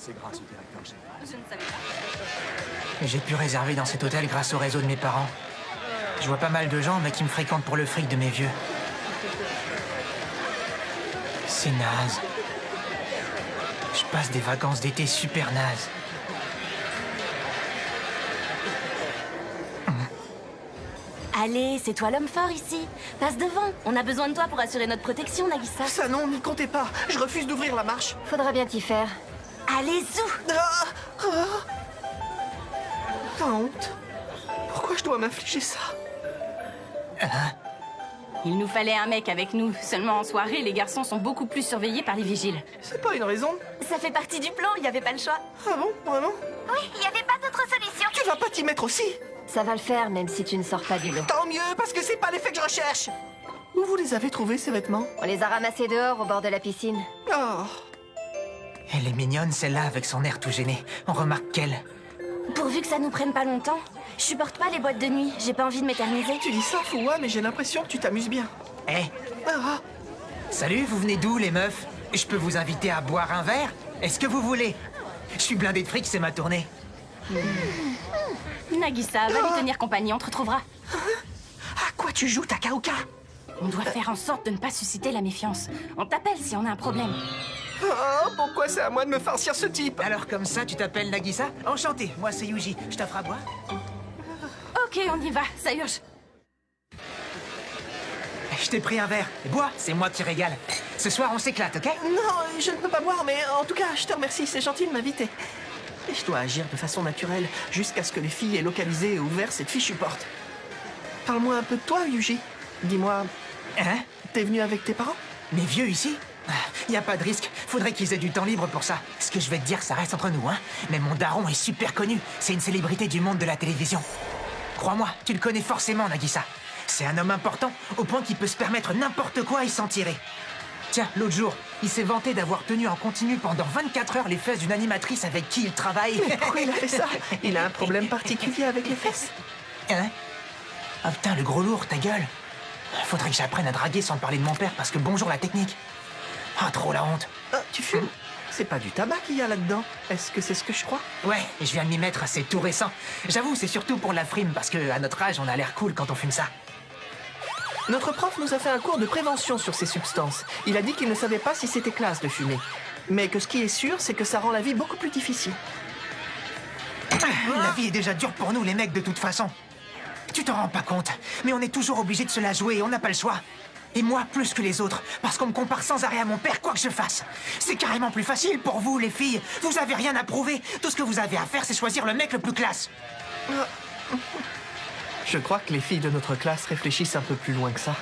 C'est grâce au directeur général. Je ne savais pas. J'ai pu réserver dans cet hôtel grâce au réseau de mes parents. Je vois pas mal de gens, mais qui me fréquentent pour le fric de mes vieux. C'est naze. Je passe des vacances d'été super nazes. Allez, c'est toi l'homme fort ici. Passe devant. On a besoin de toi pour assurer notre protection, Nagisa. Ça non, n'y comptez pas. Je refuse d'ouvrir la marche. Faudra bien t'y faire. Allez, zou! T'as honte? Pourquoi je dois m'infliger ça? Il nous fallait un mec avec nous. Seulement en soirée, les garçons sont beaucoup plus surveillés par les vigiles. C'est pas une raison. Ça fait partie du plan, il n'y avait pas le choix. Ah bon, vraiment? Oui, il n'y avait pas d'autre solution. Tu vas pas t'y mettre aussi? Ça va le faire, même si tu ne sors pas du lot. Tant mieux, parce que c'est pas l'effet que je recherche. Où vous les avez trouvés, ces vêtements? On les a ramassés dehors, au bord de la piscine. Oh, Elle est mignonne, celle-là, avec son air tout gêné. On remarque qu'elle... Pourvu que ça nous prenne pas longtemps. Je supporte pas les boîtes de nuit, j'ai pas envie de m'éterniser. tu dis ça, Fouwa, mais j'ai l'impression que tu t'amuses bien. Eh, Ah, salut, vous venez d'où, les meufs? Je peux vous inviter à boire un verre? Est-ce que vous voulez? Je suis blindé de fric, c'est ma tournée. Nagisa, va lui tenir compagnie, on te retrouvera. à quoi tu joues, Takaoka? On doit faire en sorte de ne pas susciter la méfiance. On t'appelle si on a un problème. Oh, pourquoi c'est à moi de me farcir ce type? Alors comme ça, tu t'appelles Nagisa? Enchanté, moi c'est Yuji. Je t'offre à boire? Ok, on y va, ça urge. Je t'ai pris un verre. Bois, c'est moi qui régale. Ce soir, on s'éclate, ok? Non, je ne peux pas boire, mais en tout cas, je te remercie, c'est gentil de m'inviter. Et je dois agir de façon naturelle, jusqu'à ce que les filles aient localisé et ouvert cette fichue porte. Parle-moi un peu de toi, Yuji. Dis-moi, Hein? t'es venu avec tes parents? Mes vieux ici? Y a pas de risque. Faudrait qu'ils aient du temps libre pour ça. Ce que je vais te dire, ça reste entre nous, hein. Mais mon daron est super connu. C'est une célébrité du monde de la télévision. Crois-moi, tu le connais forcément, Nagisa. C'est un homme important, au point qu'il peut se permettre n'importe quoi et s'en tirer. Tiens, l'autre jour, il s'est vanté d'avoir tenu en continu pendant 24 heures les fesses d'une animatrice avec qui il travaille. Pourquoi il a fait ça? Il a un problème particulier avec les fesses. Hein? Ah putain, le gros lourd, ta gueule. Faudrait que j'apprenne à draguer sans parler de mon père, parce que bonjour la technique. Ah, trop la honte. Ah, tu fumes? C'est pas du tabac qu'il y a là-dedans. Est-ce que c'est ce que je crois? Ouais, je viens de m'y mettre, c'est tout récent. J'avoue, c'est surtout pour la frime, parce que à notre âge, on a l'air cool quand on fume ça. Notre prof nous a fait un cours de prévention sur ces substances. Il a dit qu'il ne savait pas si c'était classe de fumer. Mais que ce qui est sûr, c'est que ça rend la vie beaucoup plus difficile. La vie est déjà dure pour nous, les mecs, de toute façon. Tu t'en rends pas compte, mais on est toujours obligé de se la jouer, on n'a pas le choix. Et moi, plus que les autres, parce qu'on me compare sans arrêt à mon père, quoi que je fasse. C'est carrément plus facile pour vous, les filles. Vous avez rien à prouver. Tout ce que vous avez à faire, c'est choisir le mec le plus classe. Je crois que les filles de notre classe réfléchissent un peu plus loin que ça.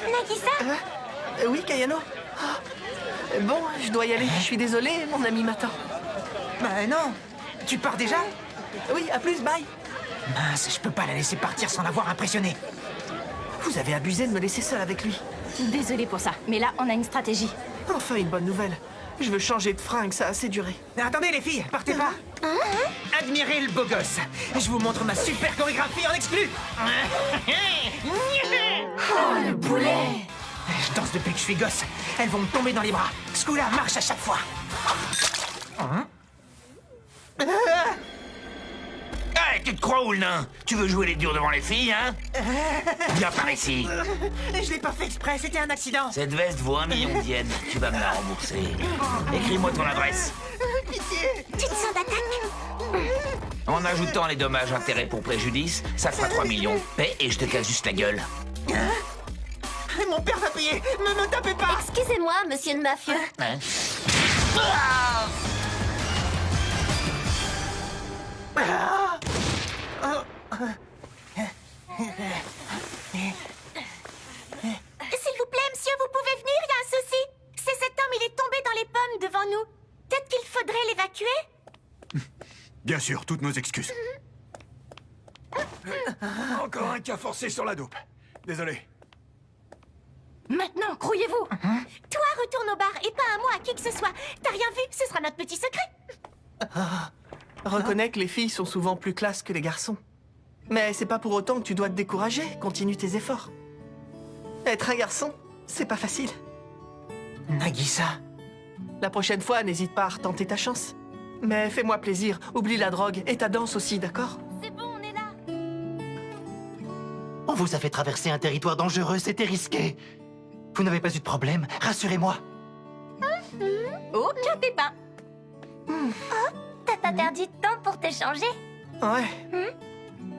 Nagisa? Oui, Kayano? Bon, je dois y aller. Je suis désolé, mon ami m'attend. Bah non. Tu pars déjà? Oui, à plus, bye. Mince, je peux pas la laisser partir sans l'avoir impressionnée. Vous avez abusé de me laisser seul avec lui. Désolée pour ça, mais là, on a une stratégie. Enfin, une bonne nouvelle. Je veux changer de fringue, ça a assez duré. Attendez, les filles, partez pas. Admirez le beau gosse. Je vous montre ma super chorégraphie en exclu. Oh, le boulet! Je danse depuis que je suis gosse. Elles vont me tomber dans les bras. Skula marche à chaque fois. Hey, tu te crois où, le nain? Tu veux jouer les durs devant les filles, hein? Viens par ici. Je l'ai pas fait exprès, c'était un accident. Cette veste vaut 1 million de yens. Tu vas me la rembourser. Écris-moi ton adresse. Pitié. Tu te sens d'attaque? En ajoutant les dommages intérêts pour préjudice, ça fera 3 millions. Paie et je te casse juste la gueule. Mon père va payer. Ne me tapez pas. Excusez-moi, monsieur le mafieux. Hein? S'il vous plaît, monsieur, vous pouvez venir, il y a un souci. C'est cet homme, il est tombé dans les pommes devant nous. Peut-être qu'il faudrait l'évacuer? Bien sûr, toutes nos excuses. Encore un cas forcé sur la dope. Désolé. Maintenant, grouillez-vous. Toi, retourne au bar et pas un mot à qui que ce soit. T'as rien vu, ce sera notre petit secret. Reconnais que les filles sont souvent plus classes que les garçons. Mais c'est pas pour autant que tu dois te décourager. Continue tes efforts. Être un garçon, c'est pas facile. Nagisa, La prochaine fois, n'hésite pas à retenter ta chance. Mais fais-moi plaisir, oublie la drogue et ta danse aussi, d'accord? C'est bon, on est là. On vous a fait traverser un territoire dangereux, c'était risqué. Vous n'avez pas eu de problème, rassurez-moi. Aucun pépin. Oh, t'as pas perdu de temps pour te changer? Ouais.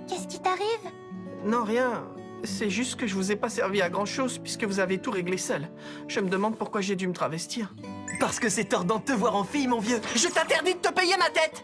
Qu'est-ce qui t'arrive? Non, rien. C'est juste que je vous ai pas servi à grand-chose puisque vous avez tout réglé seul. Je me demande pourquoi j'ai dû me travestir. Parce que c'est tordant de te voir en fille, mon vieux. Je t'interdis de te payer ma tête!